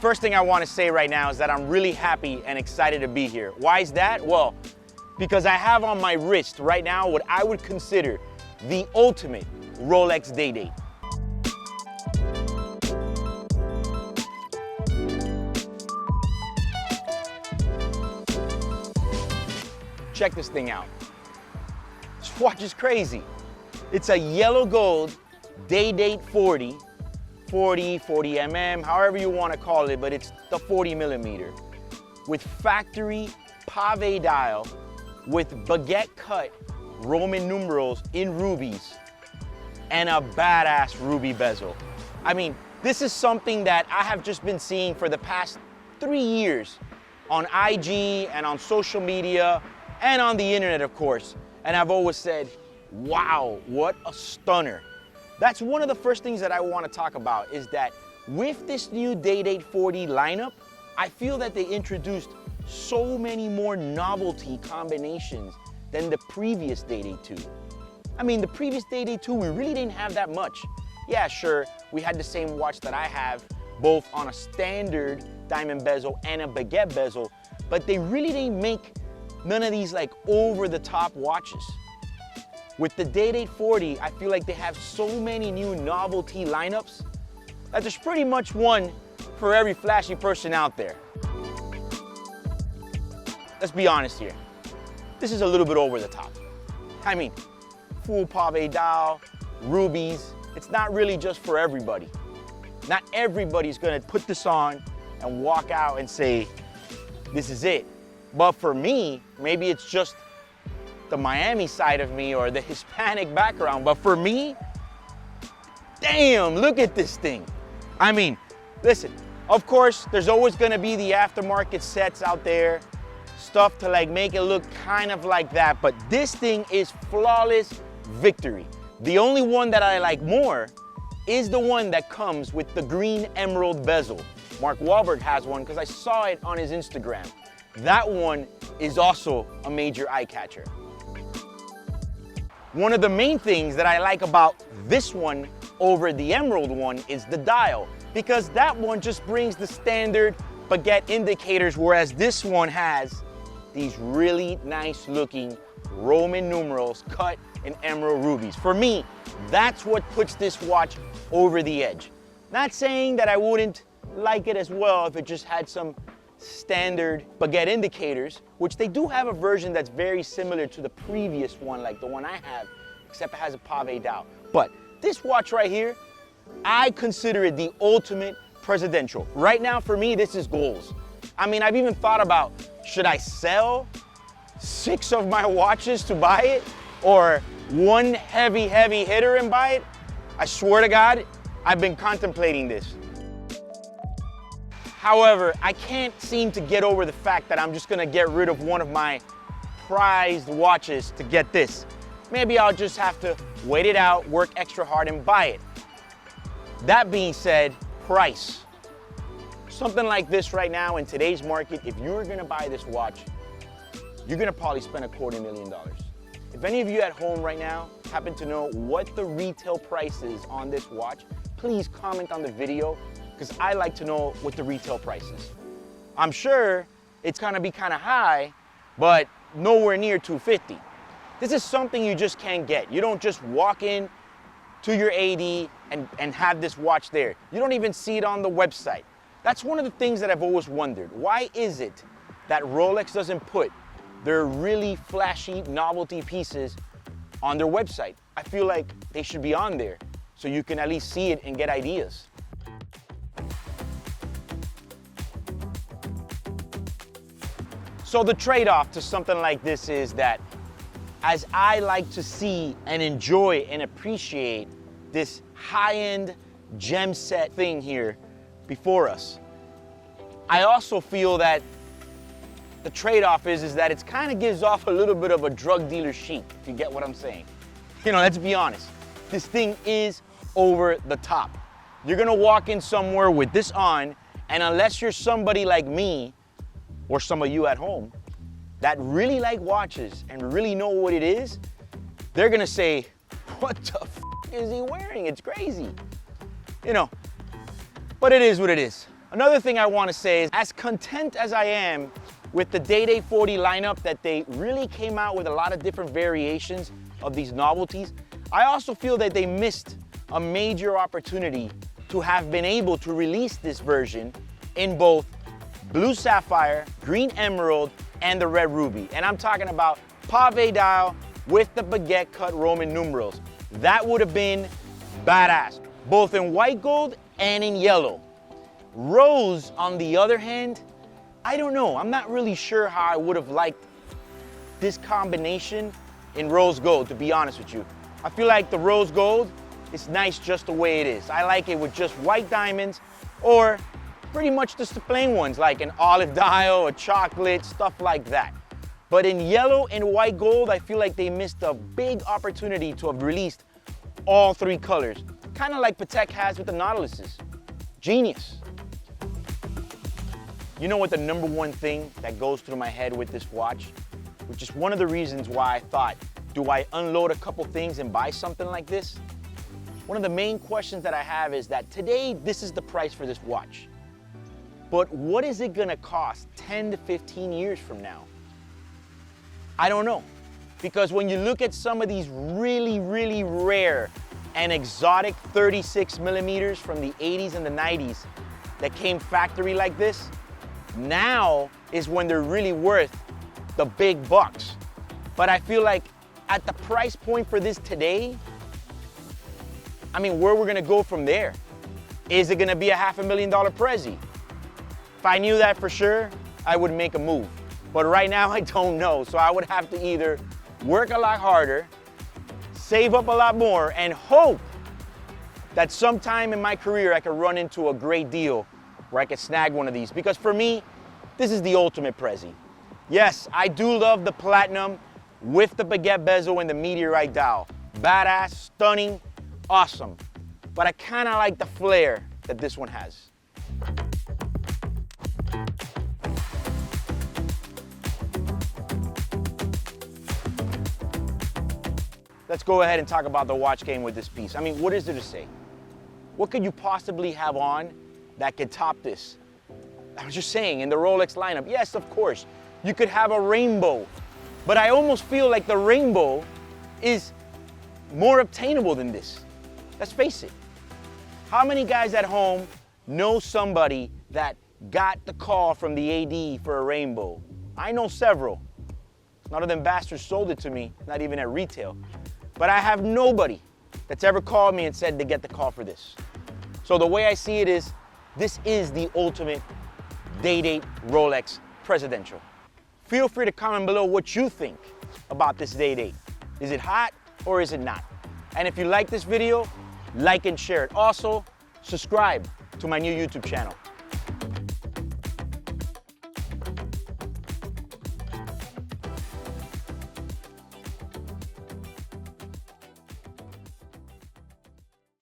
first thing I want to say right now is that I'm really happy and excited to be here. Why is that? Well, because I have on my wrist right now what I would consider the ultimate Rolex Day-Date. Check this thing out. This watch is crazy. It's a yellow gold Day-Date 40 mm, however you want to call it, but it's the 40 millimeter with factory pave dial with baguette cut Roman numerals in rubies and a badass ruby bezel. I mean, this is something that I have just been seeing for the past 3 years on IG and on social media and on the internet, of course. And I've always said, wow, what a stunner. That's one of the first things that I want to talk about, is that with this new Day-Date 40 lineup, I feel that they introduced so many more novelty combinations than the previous Day-Date 2. I mean, the previous Day-Date 2, we really didn't have that much. Yeah, sure, we had the same watch that I have, both on a standard diamond bezel and a baguette bezel, but they really didn't make none of these like over-the-top watches. With the Day-Date 40, I feel like they have so many new novelty lineups that there's pretty much one for every flashy person out there. Let's be honest here. This is a little bit over the top. I mean, full pave dial, rubies. It's not really just for everybody. Not everybody's gonna put this on and walk out and say, this is it. But for me, maybe it's just the Miami side of me or the Hispanic background, but for me, damn, look at this thing. I mean, listen, of course, there's always gonna be the aftermarket sets out there, stuff to like make it look kind of like that, but this thing is flawless victory. The only one that I like more is the one that comes with the green emerald bezel. Mark Wahlberg has one because I saw it on his Instagram. That one is also a major eye catcher. One of the main things that I like about this one over the emerald one is the dial, because that one just brings the standard baguette indicators, whereas this one has these really nice looking Roman numerals cut in emerald rubies. For me, that's what puts this watch over the edge. Not saying that I wouldn't like it as well if it just had some standard baguette indicators, which they do have a version that's very similar to the previous one, like the one I have, except it has a pave dial. But this watch right here, I consider it the ultimate presidential. Right now, for me, this is goals. I mean, I've even thought about, should I sell 6 of my watches to buy it? Or one heavy hitter and buy it? I swear to God, I've been contemplating this. However, I can't seem to get over the fact that I'm just gonna get rid of one of my prized watches to get this. Maybe I'll just have to wait it out, work extra hard and buy it. That being said, price. Something like this right now in today's market, if you were gonna buy this watch, you're gonna probably spend $250,000. If any of you at home right now happen to know what the retail price is on this watch, please comment on the video, because I like to know what the retail price is. I'm sure it's gonna be kind of high, but nowhere near $250. This is something you just can't get. You don't just walk in to your AD and have this watch there. You don't even see it on the website. That's one of the things that I've always wondered. Why is it that Rolex doesn't put their really flashy novelty pieces on their website? I feel like they should be on there so you can at least see it and get ideas. So the trade-off to something like this is that as I like to see and enjoy and appreciate this high-end gem set thing here before us, I also feel that the trade-off is that it kind of gives off a little bit of a drug dealer chic, if you get what I'm saying. You know, let's be honest. This thing is over the top. You're gonna walk in somewhere with this on, and unless you're somebody like me, or some of you at home, that really like watches and really know what it is, they're gonna say, what the f is he wearing? It's crazy. You know, but it is what it is. Another thing I want to say is, as content as I am with the Day-Date 40 lineup, that they really came out with a lot of different variations of these novelties, I also feel that they missed a major opportunity to have been able to release this version in both blue sapphire, green emerald, and the red ruby. And I'm talking about pave dial with the baguette cut Roman numerals. That would have been badass, both in white gold and in yellow. Rose, on the other hand, I don't know. I'm not really sure how I would have liked this combination in rose gold, to be honest with you. I feel like the rose gold is nice just the way it is. I like it with just white diamonds, or pretty much just the plain ones, like an olive dial, a chocolate, stuff like that. But in yellow and white gold, I feel like they missed a big opportunity to have released all three colors. Kind of like Patek has with the Nautiluses. Genius. You know what the number one thing that goes through my head with this watch? Which is one of the reasons why I thought, do I unload a couple things and buy something like this? One of the main questions that I have is that today, this is the price for this watch. But what is it gonna cost 10 to 15 years from now? I don't know. Because when you look at some of these really, really rare and exotic 36 millimeters from the 80s and the 90s that came factory like this, now is when they're really worth the big bucks. But I feel like at the price point for this today, I mean, where we're gonna go from there? Is it gonna be a $500,000 Prezi? If I knew that for sure, I would make a move. But right now, I don't know. So I would have to either work a lot harder, save up a lot more, and hope that sometime in my career, I could run into a great deal where I could snag one of these. Because for me, this is the ultimate Prezi. Yes, I do love the platinum with the baguette bezel and the meteorite dial. Badass, stunning, awesome. But I kind of like the flair that this one has. Let's go ahead and talk about the watch game with this piece. I mean, what is there to say? What could you possibly have on that could top this? I was just saying, in the Rolex lineup, yes, of course, you could have a rainbow, but I almost feel like the rainbow is more obtainable than this. Let's face it. How many guys at home know somebody that got the call from the AD for a rainbow? I know several. None of them bastards sold it to me, not even at retail. But I have nobody that's ever called me and said they get the call for this. So the way I see it is, this is the ultimate Day-Date Rolex Presidential. Feel free to comment below what you think about this Day-Date. Is it hot or is it not? And if you like this video, like and share it. Also, subscribe to my new YouTube channel.